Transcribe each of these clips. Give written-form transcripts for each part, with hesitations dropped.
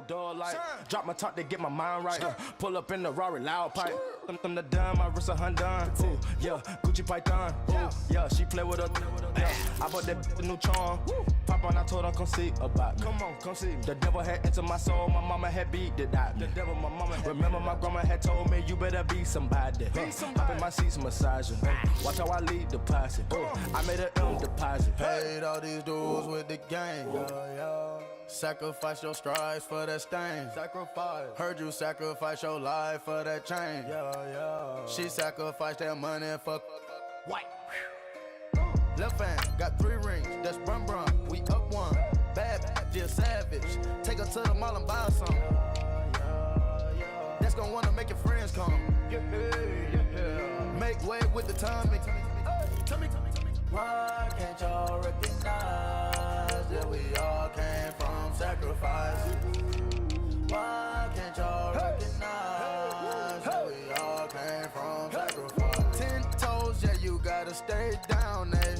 dog like. Drop my top to get my mind right. Pull up in the Rari loud pipe. Them the dime, my wrist a Hyundai. Ooh, yeah, Gucci Python. Ooh, yeah, she play with her. Yeah, I bought that new charm. Pop on, I told her come see about me. Come on, come see me. The devil had entered my soul. My mama had beat it out. The devil, my mama. Remember my grandma had told me you better be somebody. Hop in my seats massaging. Watch how I lead the posse. I made an M deposit. Paid all these dudes with the game. Sacrifice your strides for that stain. Sacrifice. Heard you sacrifice your life for that change. She sacrificed that money for white. Left hand got 3 rings. That's brum brum. We up one. Bad, just savage. Take her to the mall and buy her some. That's gonna wanna make your friends come. Make way with the timing. Tell me. Why can't y'all recognize that we all came from sacrifice? Why can't y'all recognize that we all came from sacrifice? 10 toes, yeah, you gotta stay down, eh?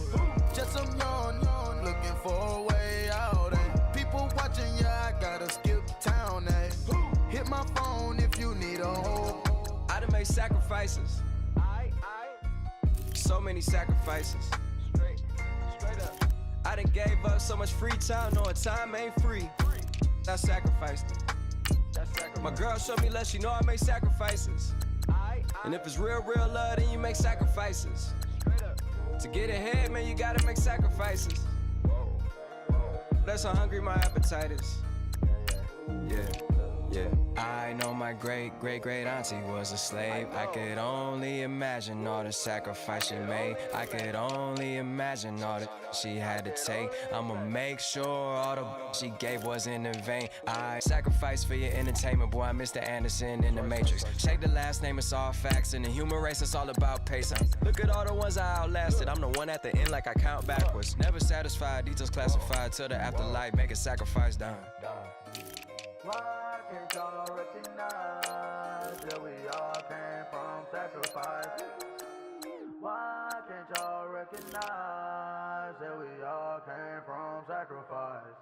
Just some yawn, looking for a way out, eh? People watching, yeah, I gotta skip town, eh? Hit my phone if you need a hold. I done made sacrifices. So many sacrifices. Straight up. I done gave up so much free time, knowing time ain't free. I sacrificed it. My girl showed me love, she know I make sacrifices. And if it's real love, then you make sacrifices. To get ahead, man, you gotta make sacrifices. That's how hungry my appetite is. Yeah. I know my great auntie was a slave. I could only imagine all the sacrifice she made. I could only imagine all that she had to take. I'ma make sure all the she gave wasn't in vain. I sacrificed for your entertainment, boy. I'm Mr. Anderson in the Matrix. Shake the last name, it's all facts. In the human race, it's all about pace. Look at all the ones I outlasted. I'm the one at the end, like I count backwards. Never satisfied, details classified till the afterlife. Make a sacrifice done. Why can't y'all recognize that we all came from sacrifice? Why can't y'all recognize that we all came from sacrifice?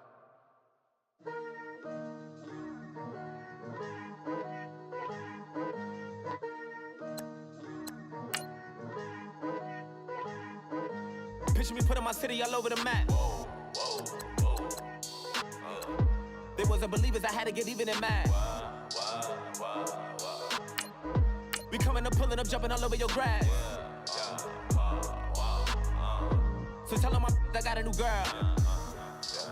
Picture me putting my city all over the map. They wasn't believers, I had to get even and mad. We coming up, pulling up, jumping all over your grass. So tell them I got a new girl.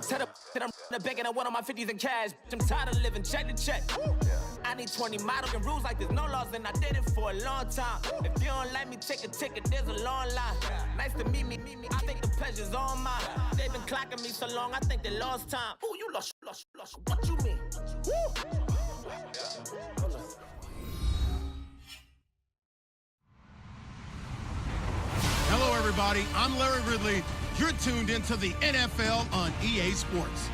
Tell them that I'm the bank and I want on my 50s in cash. I'm tired of living check to check. I need 20 models and rules like there's no laws, and I did it for a long time. If you don't like me, take a ticket, there's a long line. Nice to meet me. I think the pleasure's all mine. They've been clocking me so long, I think they lost time. Ooh, you lost. What you mean? Hello, everybody. I'm Larry Ridley. You're tuned into the NFL on EA Sports.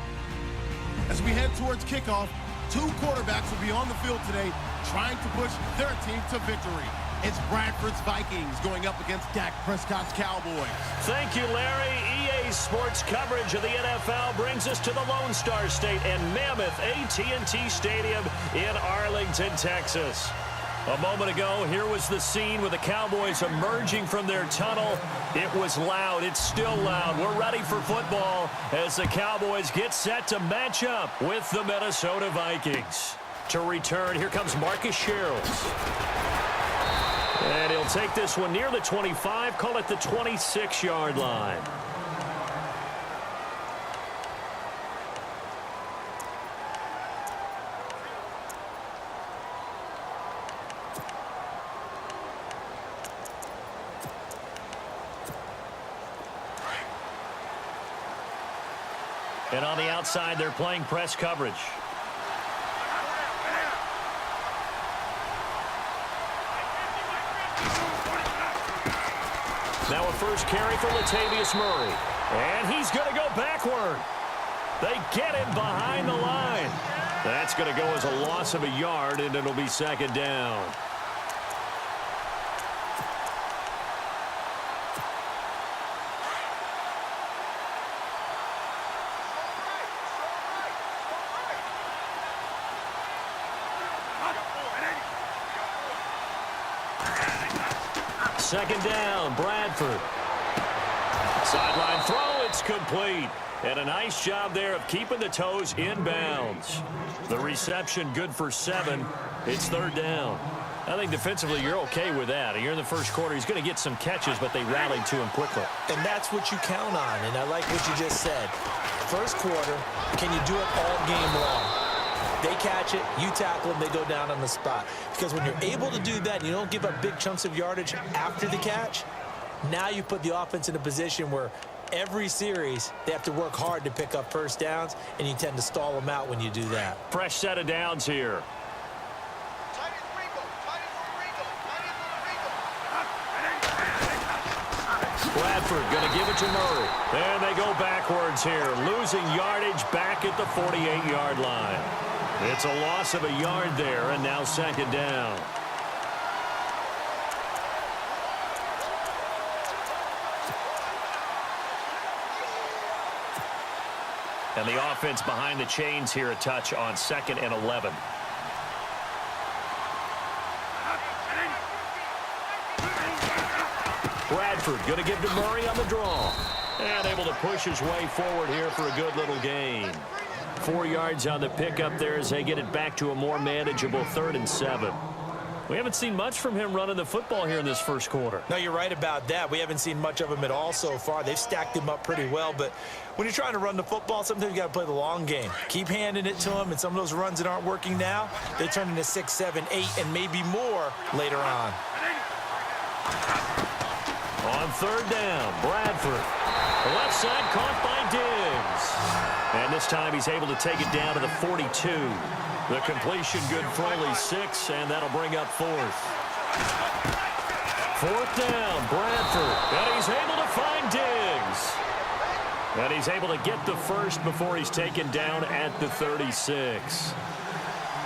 As we head towards kickoff, 2 quarterbacks will be on the field today trying to push their team to victory. It's Bradford's Vikings going up against Dak Prescott's Cowboys. Thank you, Larry. EA Sports coverage of the NFL brings us to the Lone Star State and Mammoth AT&T Stadium in Arlington, Texas. A moment ago, here was the scene with the Cowboys emerging from their tunnel. It was loud. It's still loud. We're ready for football as the Cowboys get set to match up with the Minnesota Vikings. To return, here comes Marcus Sherrills. And he'll take this one near the 25, call it the 26-yard line. And on the outside, they're playing press coverage. Now a first carry for Latavius Murray. And he's going to go backward. They get him behind the line. That's going to go as a loss of a yard, and it'll be second down. second down, Bradford. Sideline throw, it's complete. And a nice job there of keeping the toes in bounds. The reception good for 7. It's third down. I think defensively you're okay with that. You're in the first quarter. He's going to get some catches, but they rallied to him quickly. And that's what you count on, and I like what you just said. First quarter, can you do it all game long? They catch it, you tackle them, they go down on the spot. Because when you're able to do that, and you don't give up big chunks of yardage after the catch, now you put the offense in a position where every series they have to work hard to pick up first downs, and you tend to stall them out when you do that. Fresh set of downs here. Bradford going to give it to Murray. And they go backwards here, losing yardage back at the 48-yard line. It's a loss of a yard there, and now second down. And the offense behind the chains here a touch on 2nd and 11. Bradford going to give to Murray on the draw. And able to push his way forward here for a good little gain. 4 yards on the pickup there as they get it back to a more manageable 3rd and 7. We haven't seen much from him running the football here in this first quarter. No, you're right about that. We haven't seen much of him at all so far. They've stacked him up pretty well, but when you're trying to run the football, sometimes you got to play the long game. Keep handing it to him, and some of those runs that aren't working now, they turn into 6, 7, 8, and maybe more later on. On third down, Bradford. The left side caught by Diggs. And this time he's able to take it down to the 42. The completion good for only 6, and that'll bring up 4th. 4th down, Bradford. And he's able to find Diggs. And he's able to get the first before he's taken down at the 36.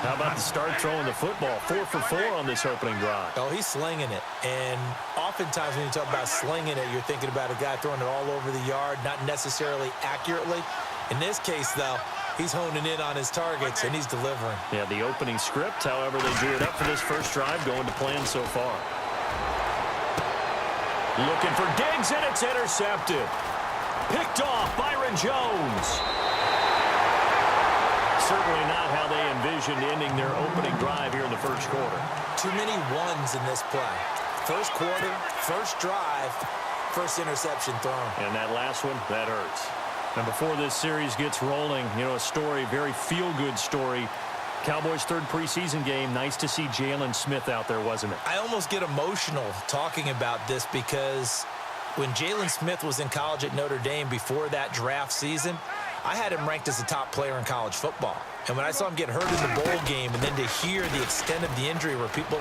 How about the start throwing the football? 4 for 4 on this opening drive. Oh, he's slinging it. And oftentimes when you talk about slinging it, you're thinking about a guy throwing it all over the yard, not necessarily accurately. In this case, though, he's honing in on his targets, and he's delivering. Yeah, the opening script, however, they drew it up for this first drive, going to plan so far. Looking for Diggs, and it's intercepted. Picked off, Byron Jones. Certainly not how they envisioned ending their opening drive here in the first quarter. Too many ones in this play. First quarter, first drive, first interception thrown. And that last one, that hurts. And before this series gets rolling, you know, a story, very feel-good story. Cowboys' 3rd preseason game. Nice to see Jalen Smith out there, wasn't it? I almost get emotional talking about this because when Jalen Smith was in college at Notre Dame before that draft season, I had him ranked as the top player in college football. And when I saw him get hurt in the bowl game and then to hear the extent of the injury where people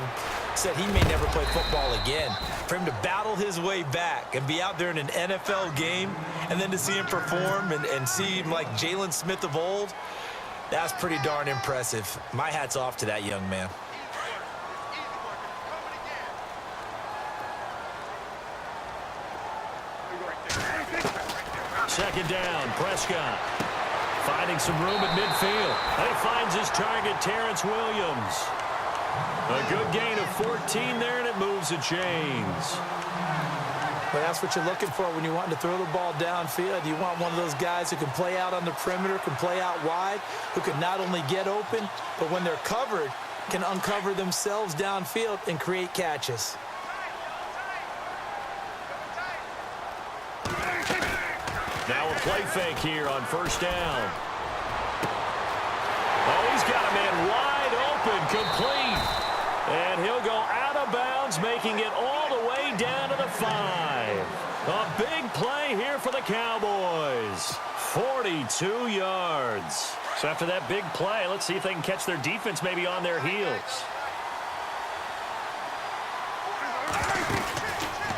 said he may never play football again, for him to battle his way back and be out there in an NFL game and then to see him perform and see him like Jalen Smith of old, that's pretty darn impressive. My hat's off to that young man. Second down, Prescott. Finding some room at midfield. He finds his target, Terrence Williams. A good gain of 14 there, and it moves the chains. Well, that's what you're looking for when you want to throw the ball downfield. You want one of those guys who can play out on the perimeter, can play out wide, who can not only get open, but when they're covered, can uncover themselves downfield and create catches. Now a play fake here on first down. Oh, he's got a man wide open, complete. And he'll go out of bounds, making it all the way down to the 5. A big play here for the Cowboys. 42 yards. So after that big play, let's see if they can catch their defense maybe on their heels.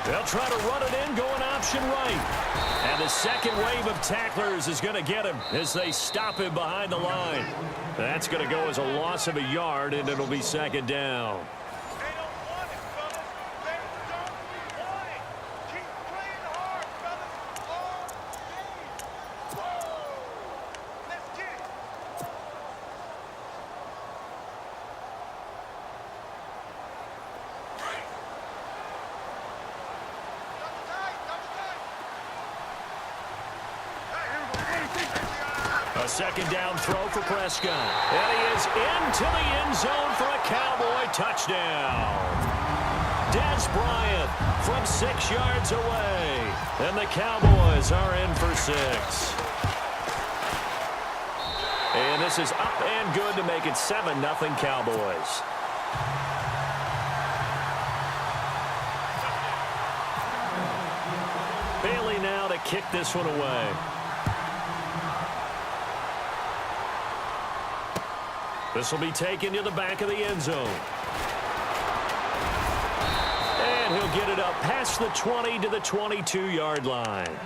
They'll try to run it in, going option right. And the second wave of tacklers is going to get him as they stop him behind the line. That's going to go as a loss of a yard, and it'll be second down. A second down throw for Prescott. And he is into the end zone for a Cowboy touchdown. Dez Bryant from 6 yards away. And the Cowboys are in for 6. And this is up and good to make it 7-0 Cowboys. Bailey now to kick this one away. This will be taken to the back of the end zone. And he'll get it up past the 20 to the 22-yard line.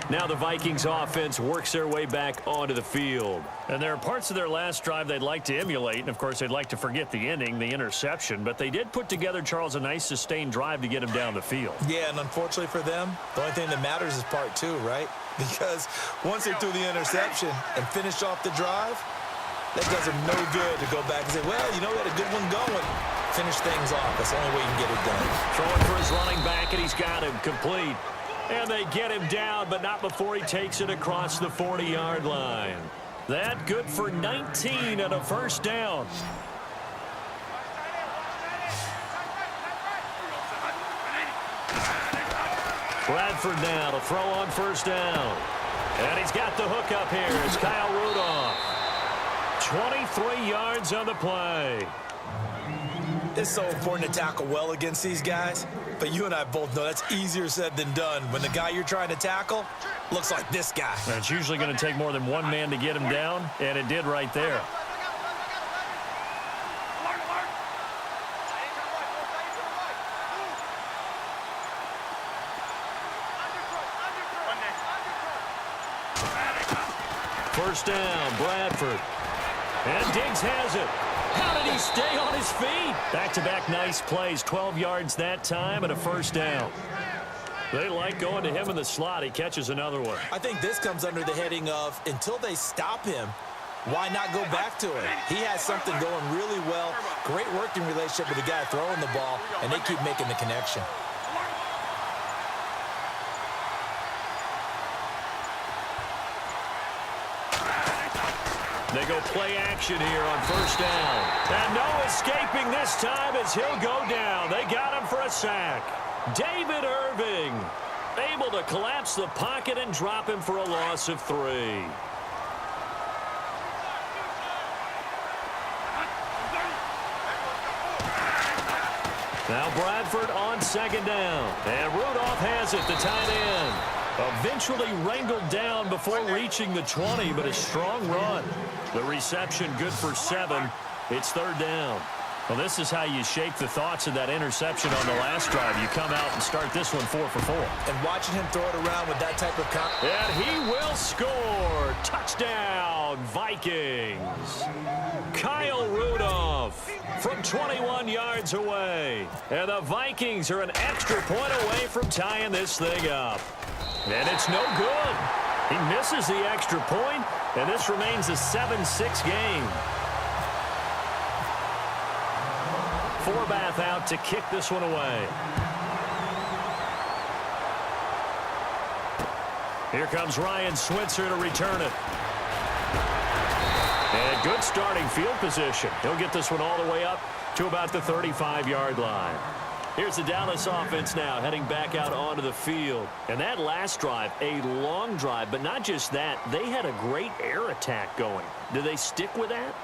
Now the Vikings offense works their way back onto the field. And there are parts of their last drive they'd like to emulate. And, of course, they'd like to forget the ending, the interception. But they did put together, Charles, a nice sustained drive to get him down the field. Yeah, and unfortunately for them, the only thing that matters is part 2, right? Because once they threw the interception and finished off the drive, that does them no good to go back and say, well, you know, we had a good one going. Finish things off. That's the only way you can get it done. Throwing for his running back, and he's got him complete. And they get him down, but not before he takes it across the 40-yard line. That good for 19 and a first down. Bradford now to throw on first down. And he's got the hook up here. It's Kyle Rudolph. 23 yards on the play. It's so important to tackle well against these guys, but you and I both know that's easier said than done when the guy you're trying to tackle looks like this guy. And it's usually going to take more than one man to get him down, and it did right there. First down, Bradford. And Diggs has it. How did he stay on his feet? Back-to-back nice plays. 12 yards that time and a first down. They like going to him in the slot. He catches another one. I think this comes under the heading of until they stop him, why not go back to it? He has something going really well. Great working relationship with the guy throwing the ball, and they keep making the connection. They go play action here on first down. And no escaping this time as he'll go down. They got him for a sack. David Irving able to collapse the pocket and drop him for a loss of 3. Now Bradford on second down. And Rudolph has it, the tight end. Eventually wrangled down before reaching the 20, but a strong run. The reception good for 7. It's third down. Well, this is how you shape the thoughts of that interception on the last drive. You come out and start this one 4 for 4. And watching him throw it around with that type of and he will score. Touchdown, Vikings. Kyle Rudolph from 21 yards away. And the Vikings are an extra point away from tying this thing up. And it's no good. He misses the extra point, and this remains a 7-6 game. Forbath out to kick this one away. Here comes Ryan Switzer to return it. And good starting field position. He'll get this one all the way up to about the 35-yard line. Here's the Dallas offense now heading back out onto the field. And that last drive, a long drive, but not just that. They had a great air attack going. Do they stick with that?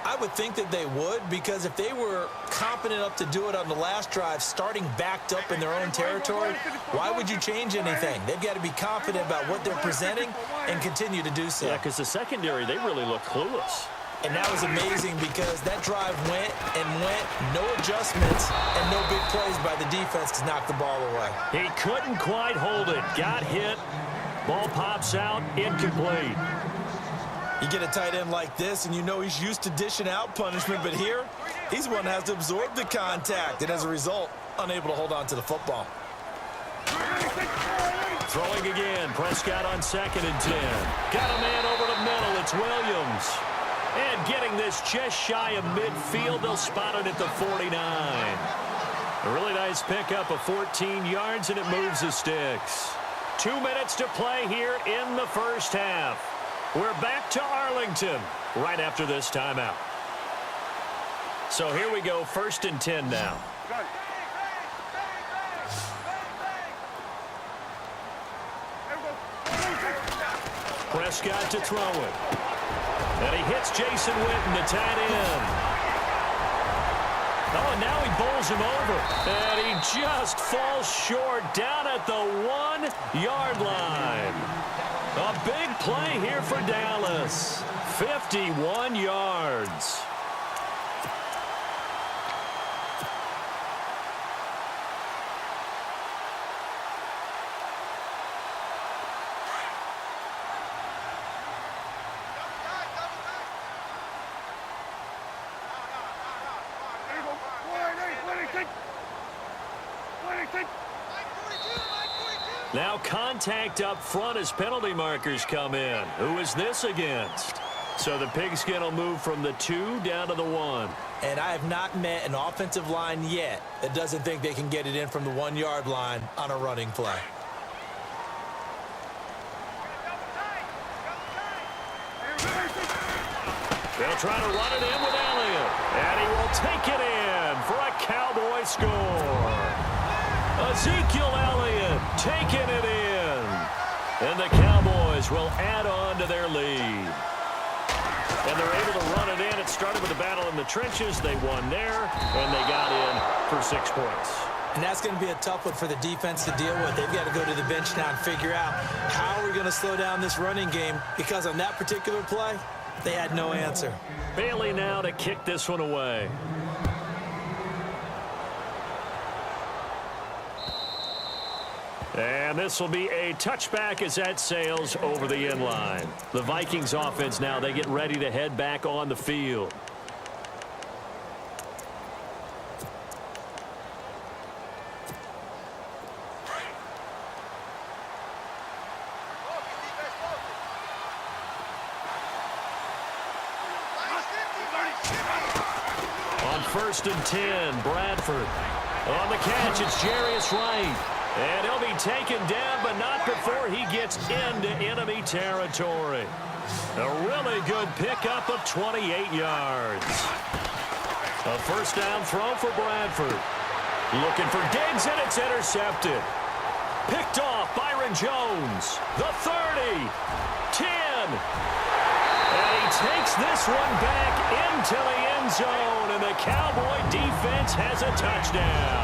I would think that they would, because if they were competent enough to do it on the last drive, starting backed up in their own territory, why would you change anything? They've got to be confident about what they're presenting and continue to do so. Yeah, because the secondary, they really look clueless. And that was amazing because that drive went and went, no adjustments, and no big plays by the defense to knock the ball away. He couldn't quite hold it. Got hit. Ball pops out, incomplete. You get a tight end like this, and you know he's used to dishing out punishment, but here, he's one that has to absorb the contact, and as a result, unable to hold on to the football. Throwing again, Prescott on 2nd and 10. Got a man over the middle, it's Williams. And getting this just shy of midfield, they'll spot it at the 49. A really nice pickup of 14 yards, and it moves the sticks. 2 minutes to play here in the first half. We're back to Arlington right after this timeout. So here we go, 1st and 10 now. Prescott to throw it. And he hits Jason Witten, the tight end. Oh, and now he bowls him over. And he just falls short down at the 1-yard line. A big play here for Dallas. 51 yards. Now contact up front as penalty markers come in. Who is this against? So the Pigskin will move from the 2 down to the 1. And I have not met an offensive line yet that doesn't think they can get it in from the 1-yard line on a running play. They'll try to run it in with Elliott. And he will take it in for a Cowboy score. Ezekiel Elliott taking it in. And the Cowboys will add on to their lead. And they're able to run it in. It started with a battle in the trenches. They won there, and they got in for 6 points. And that's going to be a tough one for the defense to deal with. They've got to go to the bench now and figure out how we're going to slow down this running game, because on that particular play, they had no answer. Bailey now to kick this one away. And this will be a touchback as that sails over the end line. The Vikings offense now, they get ready to head back on the field. On 1st and 10, Bradford. On the catch, it's Jarius Wright. And he'll be taken down, but not before he gets into enemy territory. A really good pickup of 28 yards. A 1st down throw for Bradford. Looking for Diggs, and it's intercepted. Picked off Byron Jones. The 30. 10. And he takes this one back into the end zone, and the Cowboy defense has a touchdown.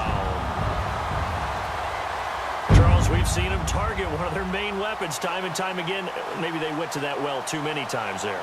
We've seen them target one of their main weapons time and time again. Maybe they went to that well too many times there.